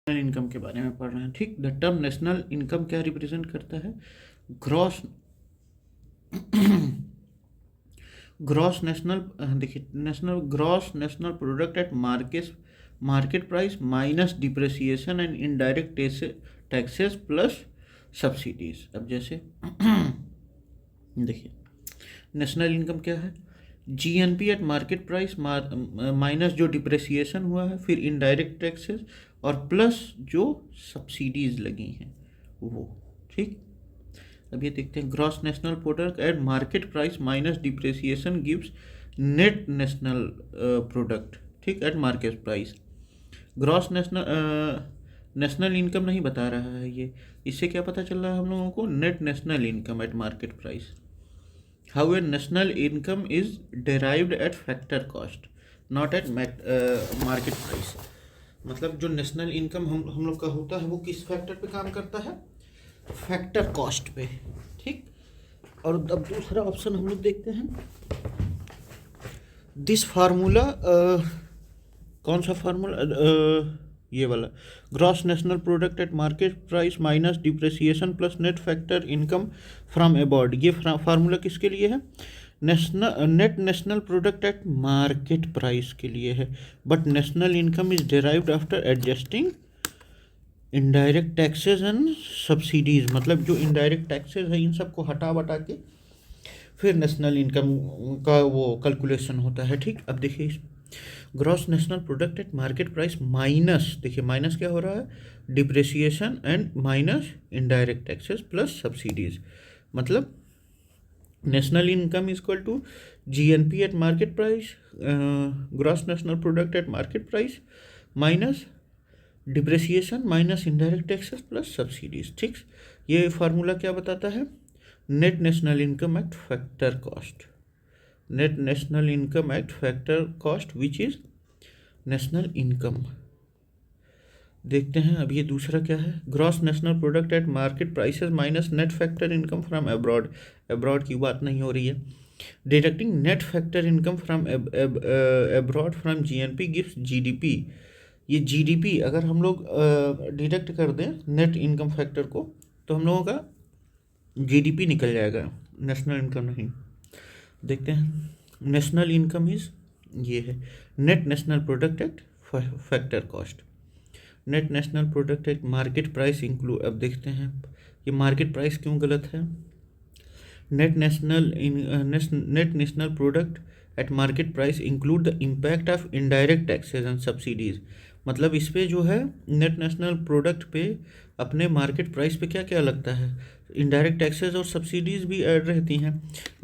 Income के बारे में पढ़ रहे हैं। ठीक, द टर्म नेशनल इनकम क्या रिप्रेजेंट करता है? ग्रॉस ग्रॉस नेशनल, देखिए, gross national product at market price minus depreciation and indirect taxes plus subsidies. अब जैसे देखिए, नेशनल इनकम क्या है? GNP at market price minus जो डिप्रेसिएशन हुआ है, फिर इनडायरेक्ट टैक्सेस और प्लस जो सब्सिडीज लगी हैं वो। ठीक, अब ये देखते हैं, gross national product at market price minus depreciation gives net national product, ठीक, eight market price. Gross national income नहीं बता रहा है ये, इससे क्या पता चल रहा है हम लोगों को? Net national income at market price. However, national income is derived at factor cost, not at market price. मतलब जो नेशनल इनकम हम लोग का होता है वो किस फैक्टर पे काम करता है? फैक्टर कॉस्ट पे। ठीक, और अब दूसरा ऑप्शन हम लोग देखते हैं, दिस फार्मूला, कौन सा फार्मूला? ये वाला, gross national product at market price minus depreciation plus net factor income from abroad. ये फार्मूला किसके लिए है? Net national product at market price के लिए है, but national income is derived after adjusting indirect taxes and subsidies. मतलब जो indirect taxes है इन सबको हटा बटा के फिर नेशनल इनकम का वो कैलकुलेशन होता है। ठीक, अब देखिए, gross national product at market price minus, देखिए माइनस क्या हो रहा है? Depreciation and minus indirect taxes plus subsidies. मतलब national income is equal to GNP at market price, gross national product at market price minus depreciation minus indirect taxes plus subsidies. ठीक, ये formula क्या बताता है? Net national income at factor cost, net national income at factor cost which is national income. देखते हैं अब ये दूसरा क्या है, gross national product at market prices minus net factor income from abroad. Abroad की बात नहीं हो रही है। Deducting net factor income from abroad from GNP gives GDP. ये जीडीपी अगर हम लोग डिडक्ट कर दें नेट इनकम फैक्टर को तो हम लोगों का जीडीपी निकल जाएगा, नेशनल इनकम नहीं। देखते हैं, नेशनल इनकम इज, ये है net national product at factor cost, net national product at market price include. अब देखते हैं ये मार्केट प्राइस क्यों गलत है? Net national product at market price include the impact of indirect taxes and subsidies. मतलब इस पे जो है नेट नेशनल प्रोडक्ट पे अपने मार्केट प्राइस पे क्या क्या लगता है? इनडायरेक्ट टैक्सेस और सब्सिडीज भी ऐड रहती हैं,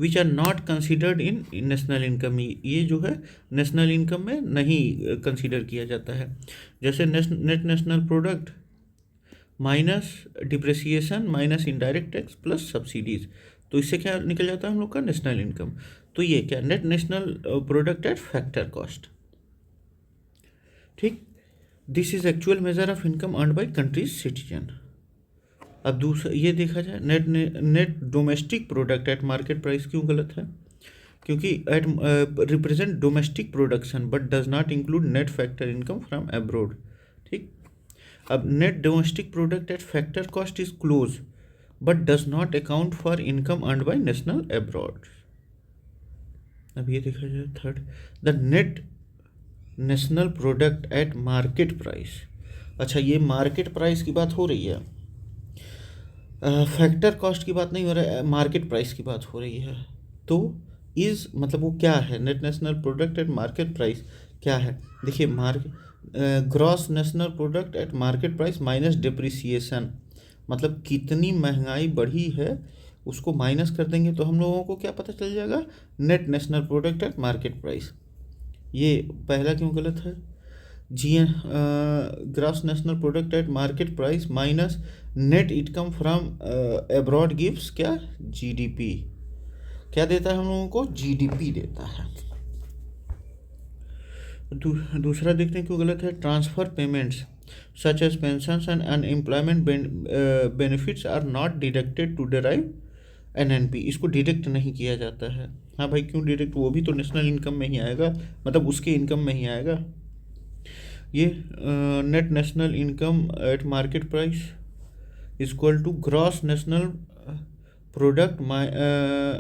which are not considered in national income. ये जो है नेशनल इनकम में नहीं कंसिडर किया जाता है। जैसे net national product minus depreciation minus indirect tax plus subsidies, तो इससे क्या निकल जाता है हम लोग का? National income. तो ये क्या, net national product at factor cost. ठीक, this is actual measure of income earn by country's citizen. अब दूसरा ये देखा जाए, net domestic product at market price क्यों गलत है? क्योंकि it represent domestic production but does not include net factor income from abroad. ठीक, अब net domestic product at factor cost is close but does not account for income earn bye national abroad. अब ये देखा जाए third, the net national product at market price. अच्छा, ये market price की बात हो रही है, फैक्टर कॉस्ट की बात नहीं हो रहा है, मार्केट प्राइस की बात हो रही है। तो इज मतलब वो क्या है? Net national product at market price क्या है? देखिए, gross national product at market price minus depreciation, मतलब कितनी महंगाई बढ़ी है उसको माइनस कर देंगे तो हम लोगों को क्या पता चल जाएगा? Net national product at market price. ये पहला क्यों गलत है? Gross national product at market price minus net income from abroad gives क्या? जीडीपी। क्या देता है हम लोगों को? जीडीपी देता है। दूसरा देखते हैं क्यों गलत है, transfer payments such as pensions and unemployment benefits are not deducted to derive NNP. इसको डिडक्ट नहीं किया जाता है। हाँ भाई, क्यों डिडक्ट? वो भी तो नेशनल इनकम में ही आएगा, मतलब उसके इनकम में ही आएगा। ये net national income at market price equal to gross national product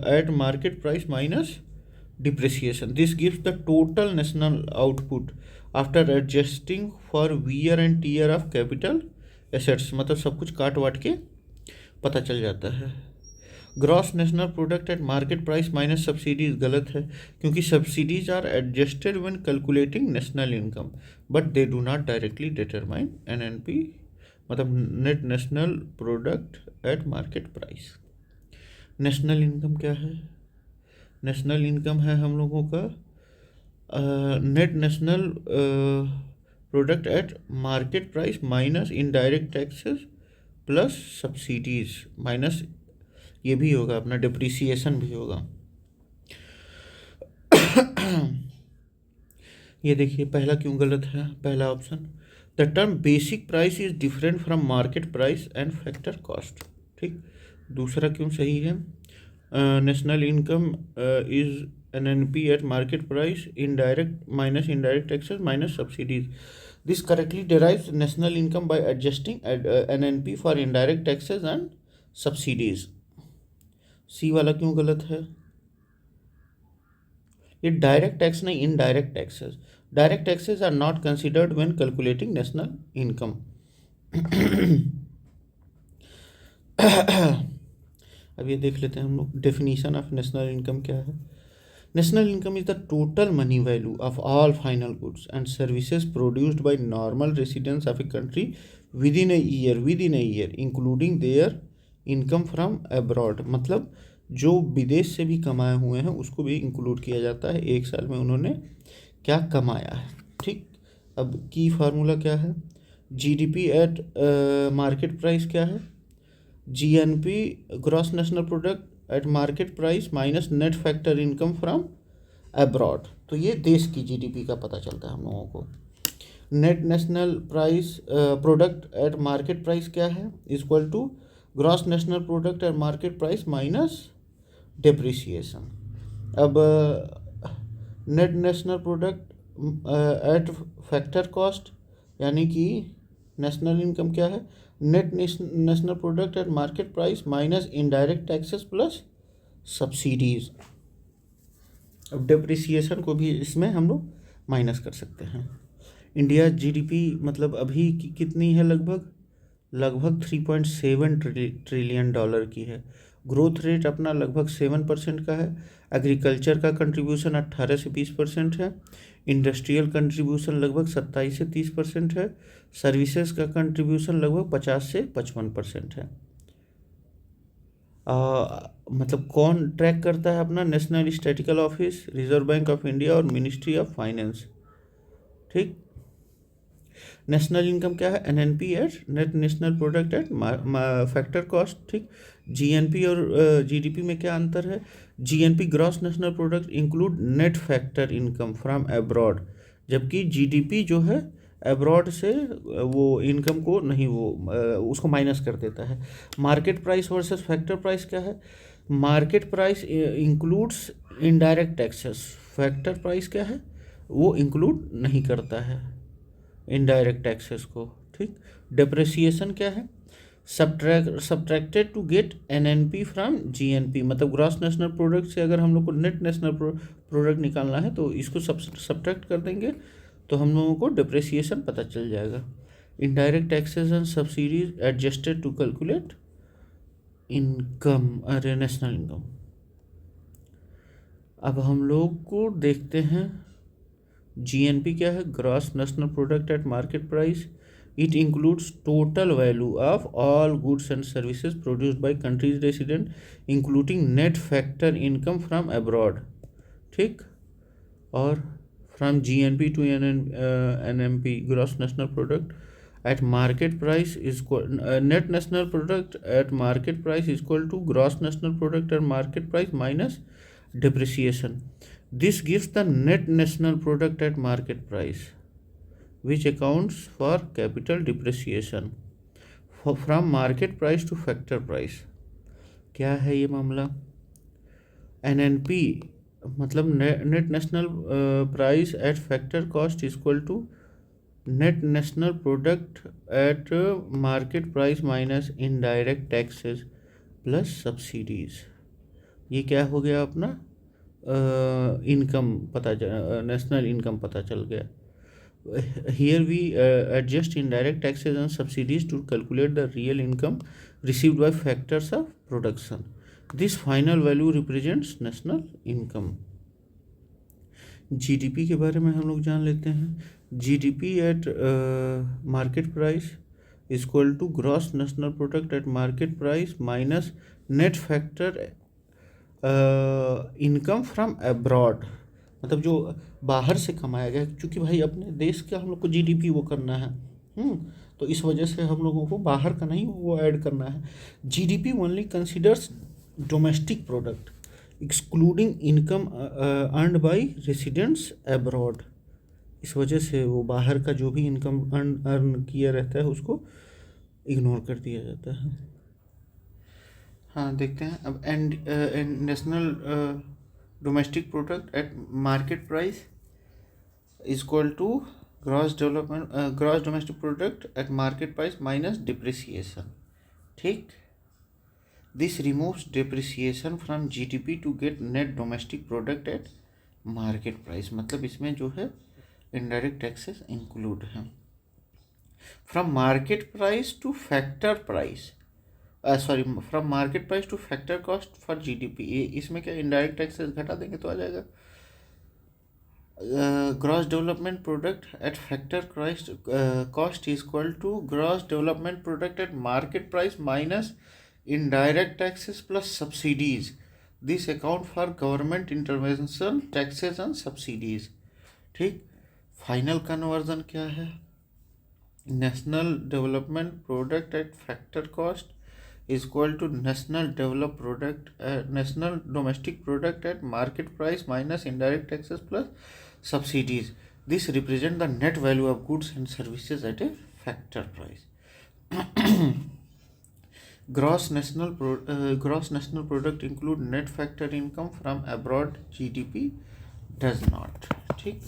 at market price minus depreciation. This gives the total national output after adjusting for wear and tear of capital assets. मतलब सब कुछ काट वाट के पता चल जाता है. Gross national product at market price minus subsidies गलत है, क्योंकि subsidies are adjusted when calculating national income but they do not directly determine NNP, मतलब net national product at market price. National income क्या है? नेशनल इनकम है हम लोगों का net national product at market price minus indirect taxes plus subsidies minus ये भी होगा अपना डिप्रिसिएशन भी होगा. ये देखिए पहला क्यों गलत है, पहला option. The term basic price is different from market price and factor cost. ठीक. दूसरा क्यों सही है? National income is NNP at market price indirect taxes minus subsidies. This correctly derives national income by adjusting NNP for indirect taxes and subsidies. C वाला क्यों गलत है? ये डायरेक्ट टैक्स नहीं, indirect taxes. Direct taxes are not considered when calculating national income. अब ये देख लेते हैं हम लोग डेफिनेशन ऑफ नेशनल इनकम क्या है. National income is the total money value of all final goods and services produced bye normal residents of a country with in a year including there income from abroad. मतलब जो विदेश से भी कमाए हुए हैं उसको भी इंक्लूड किया जाता है, एक साल में उन्होंने क्या कमाया है. ठीक. अब की फार्मूला क्या है? जीडीपी एट मार्केट प्राइस क्या है? GNP gross national product at market price minus net factor income from abroad. तो ये देश की जीडीपी का पता चलता है हम लोगों को. Net national price product at market price क्या है? Equal to gross national product at market price minus depreciation. अब net national product at factor cost यानी कि नेशनल इनकम क्या है? Net national product at market price minus indirect taxes plus subsidies. अब depreciation को भी इसमें हम लोग माइनस कर सकते हैं. इंडिया जीडीपी मतलब अभी की कितनी है? लगभग 3.7 ट्रिलियन डॉलर की है. ग्रोथ रेट अपना लगभग 7% का है. एग्रीकल्चर का कंट्रीब्यूशन 18 से 20% है. इंडस्ट्रियल कंट्रीब्यूशन लगभग 27 से 30% है. सर्विसेज का कंट्रीब्यूशन लगभग 50 से 55% है. मतलब कौन ट्रैक करता है अपना? National statistical office, reserve bank of India और मिनिस्ट्री ऑफ फाइनेंस. ठीक. नेशनल इनकम क्या है? NNP at net national product at factor cost. ठीक. जीएनपी और जीडीपी में क्या अंतर है? GNP gross national product include net factor income from abroad, जबकि जीडीपी जो है अब्रॉड से वो इनकम को नहीं, वो उसको माइनस कर देता है. Market price versus factor price क्या है? Market price includes indirect taxes. Factor price क्या है? वो इंक्लूड नहीं करता है इनडायरेक्ट टैक्सेस को. ठीक. डिप्रिसिएशन क्या है? Subtracted to get NNP from GNP. मतलब ग्रॉस नेशनल प्रोडक्ट से अगर हम लोग को नेट नेशनल प्रोडक्ट निकालना है तो इसको सब्ट्रैक्ट कर देंगे तो हम लोगों को डिप्रिसिएशन पता चल जाएगा. Indirect taxes and subsidies adjusted to calculate income, अरे नेशनल इनकम. अब हम लोग को देखते हैं जीएनपी क्या है? Gross national product at market price. It includes total value of all goods and services produced by countries resident including net factor income from abroad. ठीक. और from GNP to NMP gross national product at market price is net national product at market price is equal to gross national product at market price minus depreciation. This gives the net national product at market price, which accounts for capital depreciation from market price to factor price. क्या है ये मामला? NNP मतलब net national price at factor cost is equal to net national product at market price minus indirect taxes plus subsidies. ये क्या हो गया अपना इनकम नेशनल इनकम पता चल गया। Here we adjust indirect taxes and subsidies to calculate the real income received by factors of production. This final value represents national income. GDP के बारे में हम लोग जान लेते हैं। GDP at market price equal to gross national product at market price minus net factor income from abroad. मतलब जो बाहर से कमाया गया, क्योंकि भाई अपने देश का हम लोग को जीडीपी वो करना है, तो इस वजह से हम लोगों को बाहर का नहीं वो ऐड करना है। GDP only considers domestic product excluding income earned bye residents abroad. इस वजह से वो बाहर का जो भी इनकम अर्न किया रहता है उसको इग्नोर कर दिया जाता है। हाँ देखते हैं अब। And national domestic product at market price is equal to gross domestic product at market price minus depreciation. ठीक, this removes depreciation from GDP to get net domestic product at market price. मतलब इसमें जो है indirect taxes include हैं। From market price to factor price, from market price to factor cost for GDP, ये इसमें क्या indirect taxes घटा देंगे तो आ जाएगा। Gross development product at factor cost is equal to gross development product at market price minus indirect taxes plus subsidies. This account for government intervention taxes and subsidies. ठीक, final conversion क्या है? National development product at factor cost is equal to national domestic product at market price minus indirect taxes plus subsidies. This represent the net value of goods and services at a factor price. Gross national product include net factor income from abroad, GDP does not. ठीक,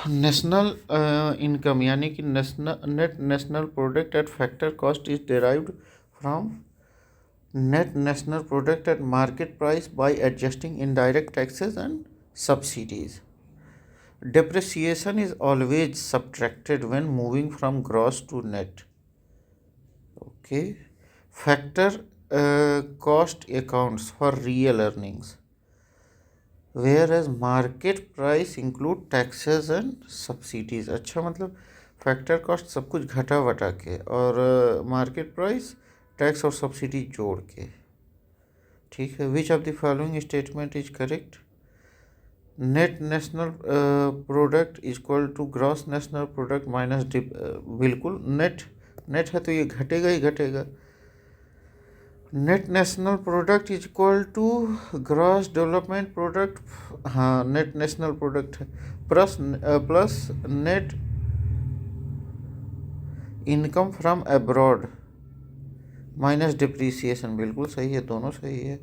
national income यानी कि net national product at factor cost is derived from net national product at market price by adjusting indirect taxes and subsidies. Depreciation is always subtracted when moving from gross to net. Okay, factor cost accounts for real earnings, whereas market price include taxes and subsidies. अच्छा, मतलब factor cost सब कुछ घटा वटा के और market price tax और subsidy जोड़ के। ठीक है, which of the following statement is correct? Net national product is equal to gross national product minus बिल्कुल नेट है तो ये घटेगा ही घटेगा। Net national product is equal to gross development product, हाँ नेट नेशनल प्रोडक्ट है, plus net income from abroad minus depreciation. बिल्कुल सही है, दोनों सही है।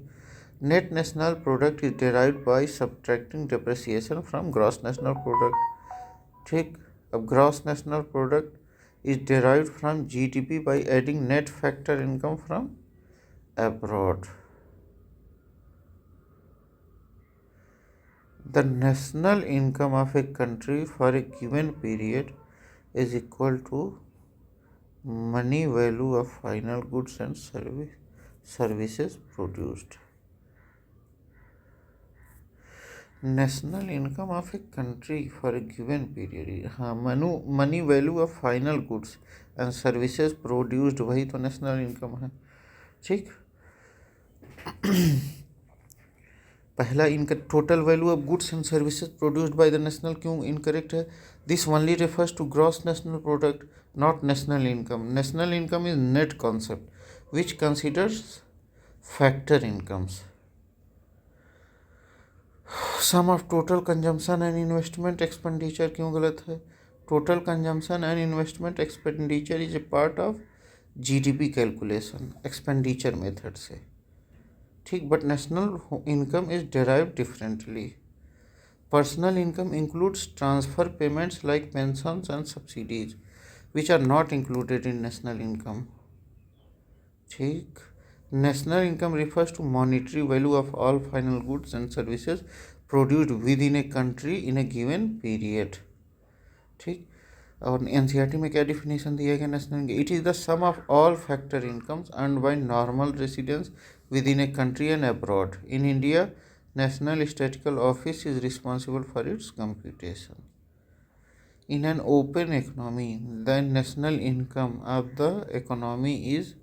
Net national product is derived by subtracting depreciation from gross national product. ठीक, अब gross national product is derived from GDP by adding net factor income from abroad. The national income of a country for a given period is equal to money value of final goods and services produced. National income of a country for a given period, हाँ money value of final goods and services produced, वही तो national income है। ठीक, पहला इनका total value of goods and services produced by the national क्यों incorrect है? This only refers to gross national product not national income. National income is net concept which considers factor incomes. Sum of total consumption and investment expenditure क्यों गलत है? Total consumption and investment expenditure is a part of GDP calculation expenditure method से। ठीक, but national income is derived differently. Personal income includes transfer payments like pensions and subsidies, which are not included in national income. ठीक. National income refers to monetary value of all final goods and services produced within a country in a given period. ठीक. और NCERT में क्या definition दिया गया national? It is the sum of all factor incomes earned by normal residents within a country and abroad. In India, National Statistical Office is responsible for its computation. In an open economy, the national income of the economy is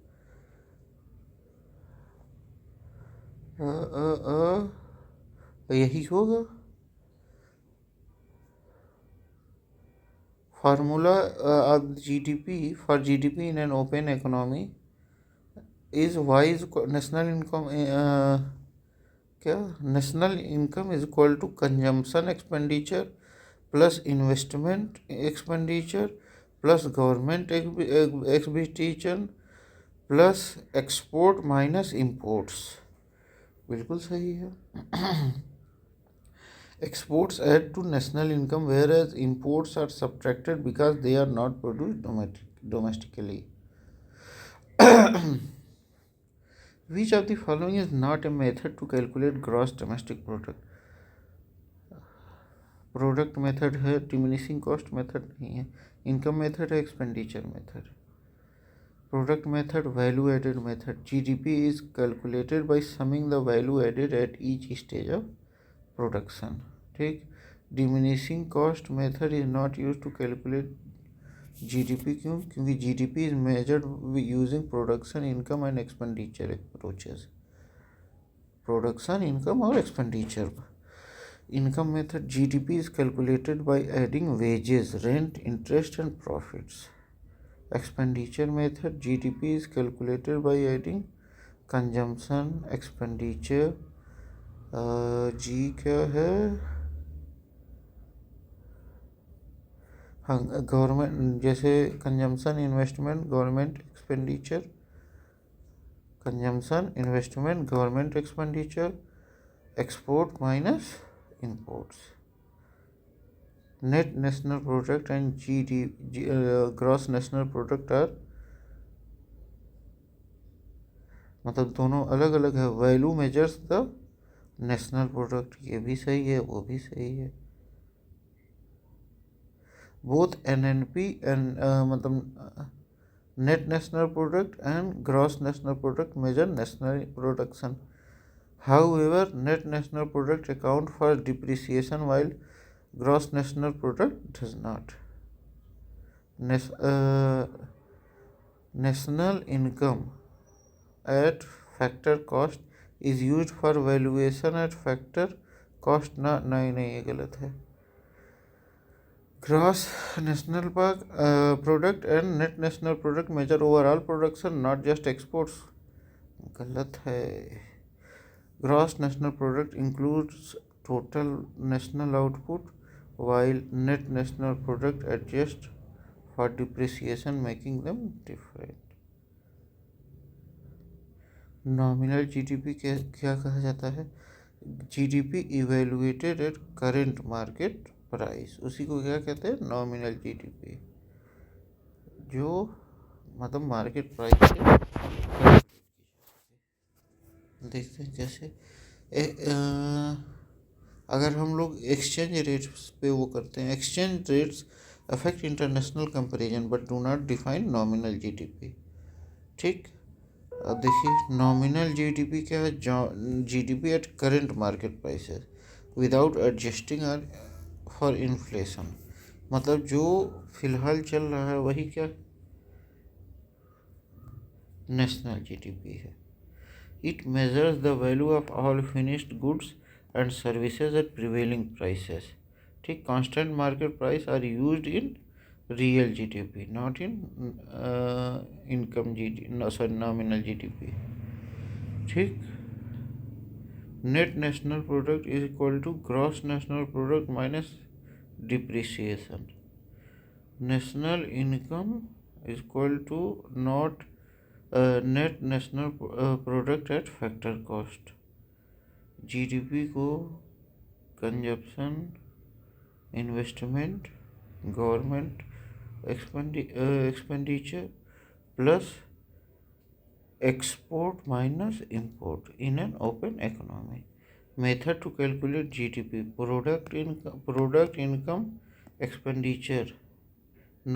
यही होगा formula of GDP. For GDP in an open economy is Y is national income. क्या national income is equal to consumption expenditure plus investment expenditure plus government expenditure plus export minus imports. बिल्कुल सही है. Exports add to national income whereas imports are subtracted because they are not produced domestically. Which of the following is not a method to calculate gross domestic product? Product method है, diminishing cost method नहीं है, income method है, expenditure method. Product method, value added method. GDP is calculated by summing the value added at each stage of production. ठीक. Diminishing cost method is not use to calculate GDP. क्यों? क्योंकि GDP is measured using production, income and expenditure approaches. Production, income और expenditure. Income method, GDP is calculated by adding wages, rent, interest and profits. Expenditure method, GDP is calculated by adding consumption, expenditure. G क्या है? हाँ, government, जैसे consumption, investment, government expenditure. Consumption, investment, government expenditure, export minus imports. Net national product and gross national product are, मतलब दोनों अलग अलग है. Value measures the national product. ये भी सही है, वो भी सही है. both NNP and मतलब net national product and gross national product measure national production. However, net national product account for depreciation while gross national product does not. National income at factor cost is used for valuation at factor cost. ना नहीं ये गलत है. Gross national product and net national product measure overall production, not just exports. गलत है. Gross national product includes total national output, while net national product adjusts for depreciation, making them different. Nominal GDP क्या कहा जाता है? GDP evaluated at current market price, उसी को क्या कहते हैं? Nominal GDP. जो मतलब मार्केट प्राइस से देखते हैं. जैसे अगर हम लोग एक्सचेंज रेट्स पे वो करते हैं, exchange rates affect international comparison but do not define nominal GDP. ठीक. अब देखिए, नॉमिनल जीडीपी क्या है? GDP at current market prices without adjusting are for inflation. मतलब जो फिलहाल चल रहा है वही क्या नेशनल जीडीपी है. It measures the value of all finished goods and services at prevailing prices. ठीक. Constant market price are used in real GDP, not in income nominal GDP. ठीक. Net national product is equal to gross national product minus depreciation. National income is equal to not net national product at factor cost. GDP को consumption, investment, government expenditure plus export minus import in an open economy. Method to calculate GDP: product income expenditure,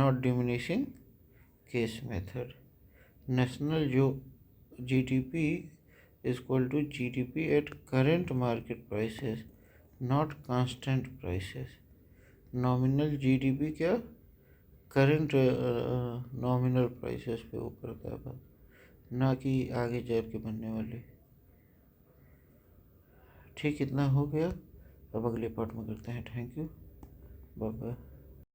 not diminishing case method. National GDP is equal to GDP at current market prices, not constant prices. Nominal GDP क्या current nominal prices पे वो करता है, ना कि आगे चल के बनने वाले। ठीक, इतना हो गया। अब अगले पार्ट में करते हैं। Thank you, bye bye.